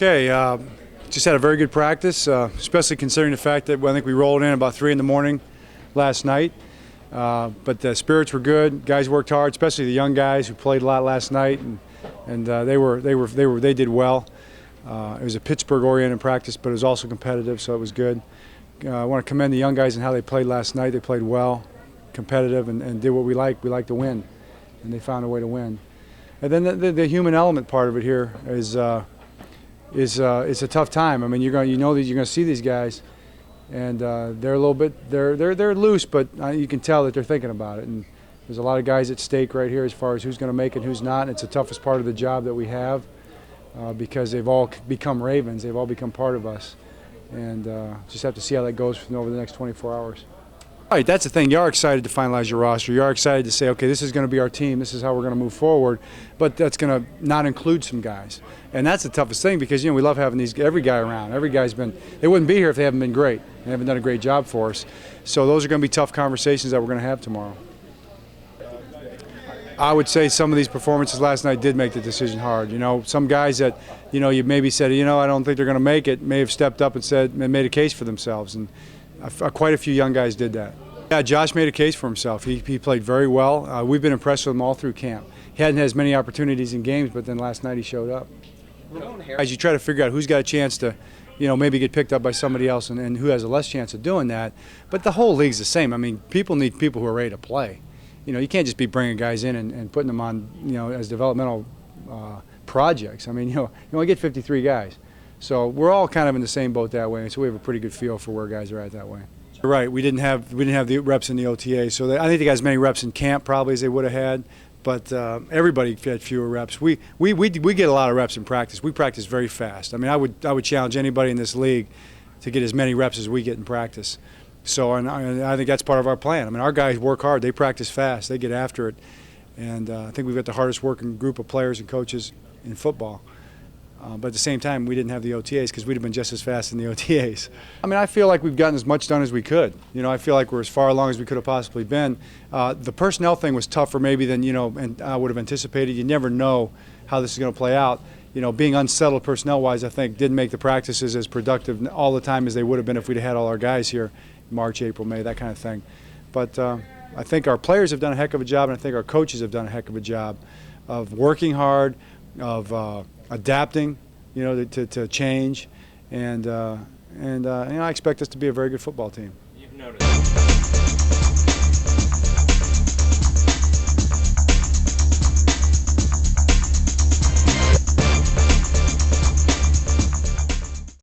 Okay, just had a very good practice, especially considering the fact that I think we rolled in about 3 in the morning last night. But the spirits were good. Guys worked hard, especially the young guys who played a lot last night, and they did well. It was a Pittsburgh-oriented practice, but it was also competitive, so it was good. I want to commend the young guys and how they played last night. They played well, competitive, and did what we like. We like to win, and they found a way to win. And then the human element part of it here is it's a tough time. I mean, you know that you're going to see these guys, and they're a little bit they're loose, but you can tell that they're thinking about it. And there's a lot of guys at stake right here as far as who's going to make it, who's not. And it's the toughest part of the job that we have because they've all become Ravens. They've all become part of us, and just have to see how that goes over the next 24 hours. All right, that's the thing. You are excited to finalize your roster. You are excited to say, okay, this is going to be our team. This is how we're going to move forward. But that's going to not include some guys. And that's the toughest thing because, we love having every guy around. Every guy's they wouldn't be here if they haven't been great. They haven't done a great job for us. So those are going to be tough conversations that we're going to have tomorrow. I would say some of these performances last night did make the decision hard. Some guys that, you maybe said, I don't think they're going to make it, may have stepped up and made a case for themselves. And quite a few young guys did that. Yeah, Josh made a case for himself. He played very well. We've been impressed with him all through camp. He hadn't had as many opportunities in games, but then last night he showed up. As you try to figure out who's got a chance to, maybe get picked up by somebody else and who has a less chance of doing that. But the whole league's the same. I mean, people need people who are ready to play. You can't just be bringing guys in and putting them on, as developmental projects. I mean, you only get 53 guys. So we're all kind of in the same boat that way, so we have a pretty good feel for where guys are at that way. Right, we didn't have the reps in the OTA, so I think they got as many reps in camp probably as they would have had, but everybody had fewer reps. We get a lot of reps in practice. We practice very fast. I mean, I would challenge anybody in this league to get as many reps as we get in practice. So, and I think that's part of our plan. I mean, our guys work hard. They practice fast. They get after it, and I think we've got the hardest working group of players and coaches in football. But at the same time, we didn't have the OTAs because we'd have been just as fast in the OTAs. I mean, I feel like we've gotten as much done as we could. I feel like we're as far along as we could have possibly been. The personnel thing was tougher maybe than, and I would have anticipated. You never know how this is going to play out. Being unsettled personnel-wise, I think, didn't make the practices as productive all the time as they would have been if we'd had all our guys here March, April, May, that kind of thing. But I think our players have done a heck of a job, and I think our coaches have done a heck of a job of working hard, of adapting, to change, and I expect us to be a very good football team.